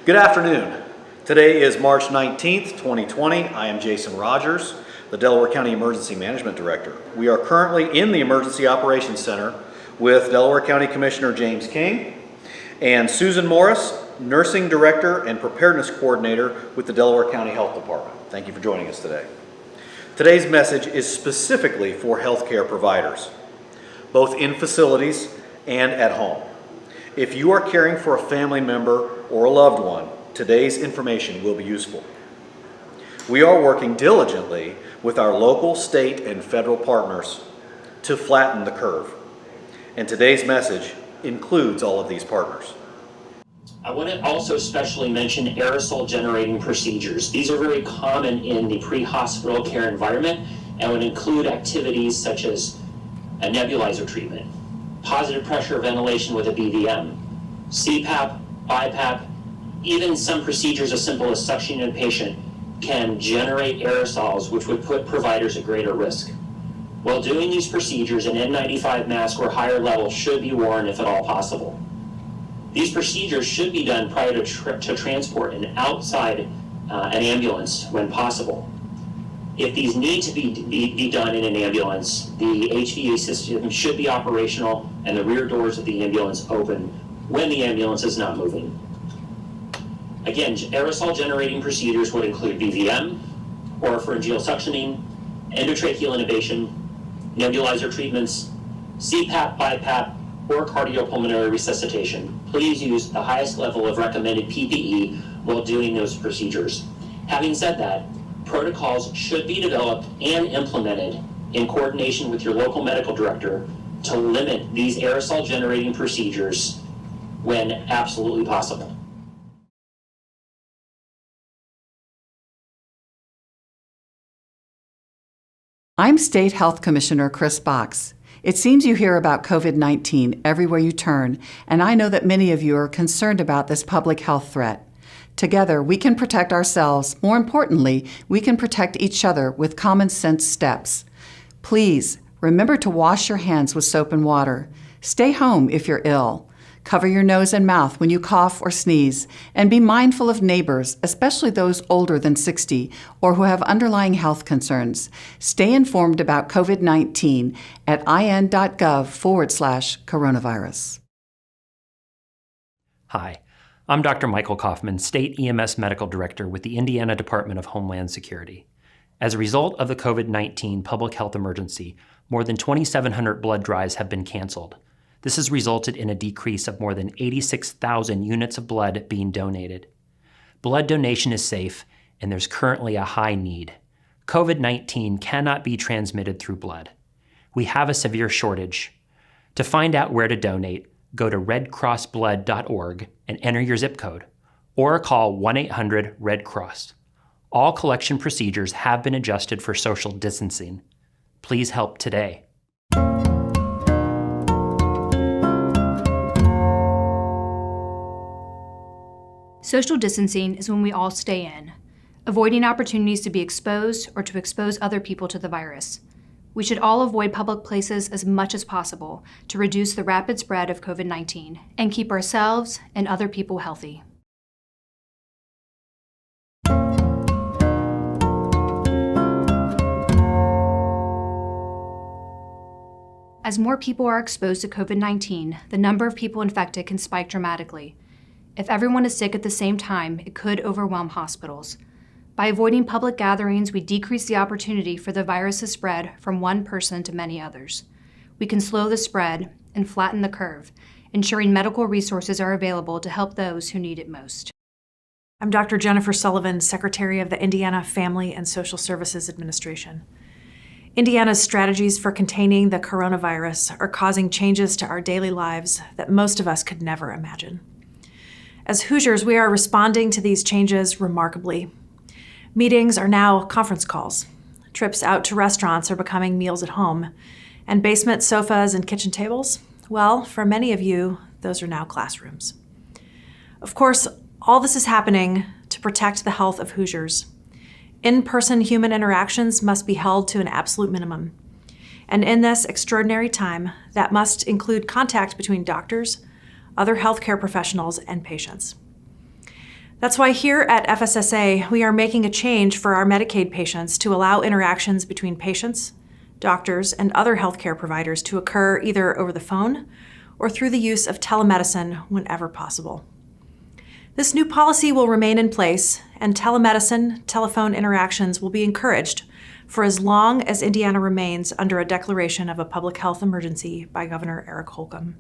Good afternoon. Today is March 19th, 2020. I am Jason Rogers, the Delaware County Emergency Management Director. We are currently in the Emergency Operations Center with Delaware County Commissioner James King and Susan Morris, Nursing Director and Preparedness Coordinator with the Delaware County Health Department. Thank you for joining us today. Today's message is specifically for healthcare providers, both in facilities and at home. If you are caring for a family member or a loved one, today's information will be useful. We are working diligently with our local, state, and federal partners to flatten the curve. And today's message includes all of these partners. I want to also especially mention aerosol generating procedures. These are very common in the pre-hospital care environment and would include activities such as a nebulizer treatment, positive pressure ventilation with a BVM, CPAP, BiPAP, even some procedures as simple as suctioning a patient can generate aerosols, which would put providers at greater risk. While doing these procedures, an N95 mask or higher level should be worn if at all possible. These procedures should be done prior to transport and outside an ambulance when possible. If these need to be done in an ambulance, the HVA system should be operational and the rear doors of the ambulance open when the ambulance is not moving. Again, aerosol generating procedures would include BVM, oropharyngeal suctioning, endotracheal intubation, nebulizer treatments, CPAP, BiPAP, or cardiopulmonary resuscitation. Please use the highest level of recommended PPE while doing those procedures. Having said that, protocols should be developed and implemented in coordination with your local medical director to limit these aerosol generating procedures when absolutely possible. I'm State Health Commissioner Chris Box. It seems you hear about COVID-19 everywhere you turn, and I know that many of you are concerned about this public health threat. Together, we can protect ourselves. More importantly, we can protect each other with common sense steps. Please, remember to wash your hands with soap and water. Stay home if you're ill. Cover your nose and mouth when you cough or sneeze, and be mindful of neighbors, especially those older than 60 or who have underlying health concerns. Stay informed about COVID-19 at in.gov/coronavirus. Hi, I'm Dr. Michael Kaufman, State EMS Medical Director with the Indiana Department of Homeland Security. As a result of the COVID-19 public health emergency, more than 2,700 blood drives have been canceled. This has resulted in a decrease of more than 86,000 units of blood being donated. Blood donation is safe, and there's currently a high need. COVID-19 cannot be transmitted through blood. We have a severe shortage. To find out where to donate, go to redcrossblood.org and enter your zip code, or call 1-800-RED-CROSS. All collection procedures have been adjusted for social distancing. Please help today. Social distancing is when we all stay in, avoiding opportunities to be exposed or to expose other people to the virus. We should all avoid public places as much as possible to reduce the rapid spread of COVID-19 and keep ourselves and other people healthy. As more people are exposed to COVID-19, the number of people infected can spike dramatically. If everyone is sick at the same time, it could overwhelm hospitals. By avoiding public gatherings, we decrease the opportunity for the virus to spread from one person to many others. We can slow the spread and flatten the curve, ensuring medical resources are available to help those who need it most. I'm Dr. Jennifer Sullivan, Secretary of the Indiana Family and Social Services Administration. Indiana's strategies for containing the coronavirus are causing changes to our daily lives that most of us could never imagine. As Hoosiers, we are responding to these changes remarkably. Meetings are now conference calls. Trips out to restaurants are becoming meals at home. And basement sofas and kitchen tables? Well, for many of you, those are now classrooms. Of course, all this is happening to protect the health of Hoosiers. In-person human interactions must be held to an absolute minimum. And in this extraordinary time, that must include contact between doctors, other healthcare professionals, and patients. That's why here at FSSA, we are making a change for our Medicaid patients to allow interactions between patients, doctors, and other healthcare providers to occur either over the phone or through the use of telemedicine whenever possible. This new policy will remain in place, and telemedicine, telephone interactions will be encouraged for as long as Indiana remains under a declaration of a public health emergency by Governor Eric Holcomb.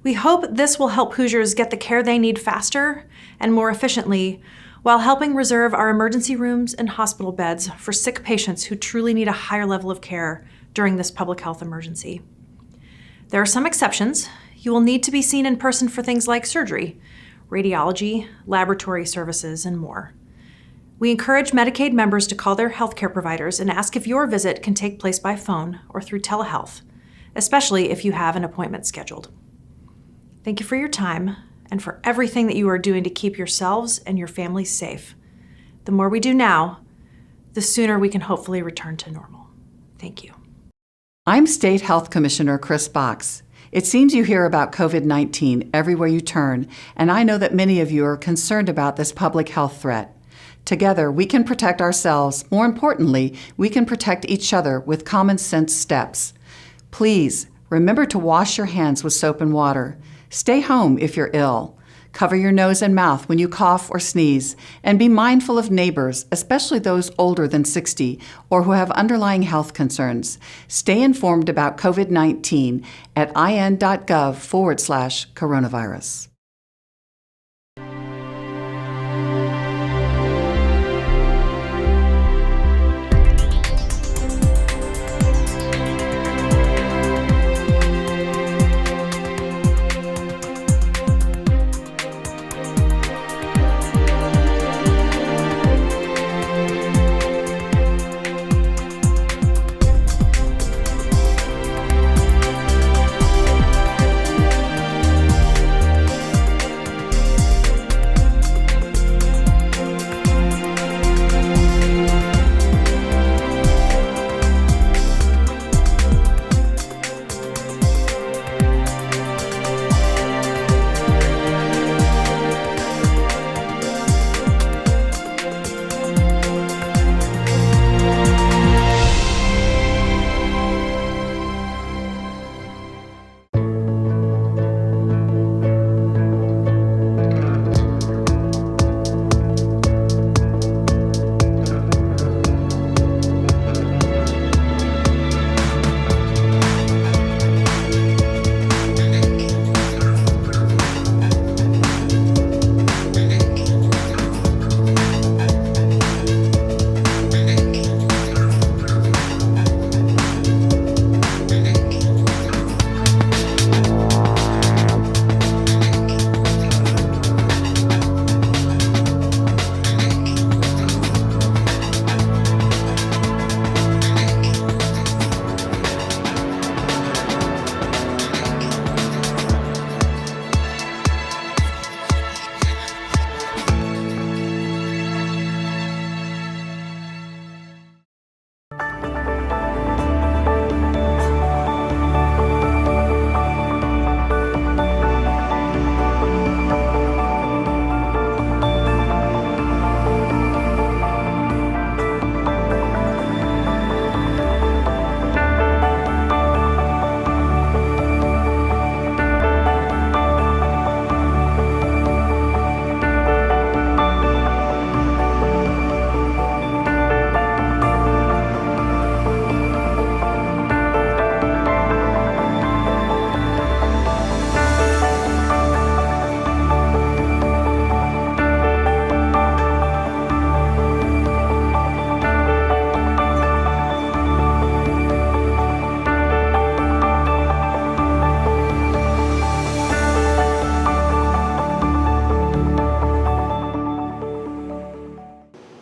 We hope this will help Hoosiers get the care they need faster and more efficiently, while helping reserve our emergency rooms and hospital beds for sick patients who truly need a higher level of care during this public health emergency. There are some exceptions. You will need to be seen in person for things like surgery, radiology, laboratory services, and more. We encourage Medicaid members to call their healthcare providers and ask if your visit can take place by phone or through telehealth, especially if you have an appointment scheduled. Thank you for your time and for everything that you are doing to keep yourselves and your families safe. The more we do now, the sooner we can hopefully return to normal. Thank you. I'm State Health Commissioner Chris Box. It seems you hear about COVID-19 everywhere you turn, and I know that many of you are concerned about this public health threat. Together, we can protect ourselves. More importantly, we can protect each other with common sense steps. Please, remember to wash your hands with soap and water. Stay home if you're ill. Cover your nose and mouth when you cough or sneeze, and be mindful of neighbors, especially those older than 60 or who have underlying health concerns. Stay informed about COVID-19 at in.gov/coronavirus.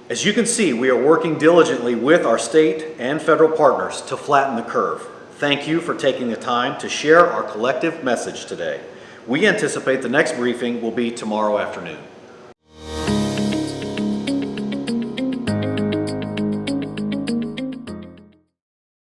As you can see, we are working diligently with our state and federal partners to flatten the curve. Thank you for taking the time to share our collective message today. We anticipate the next briefing will be tomorrow afternoon.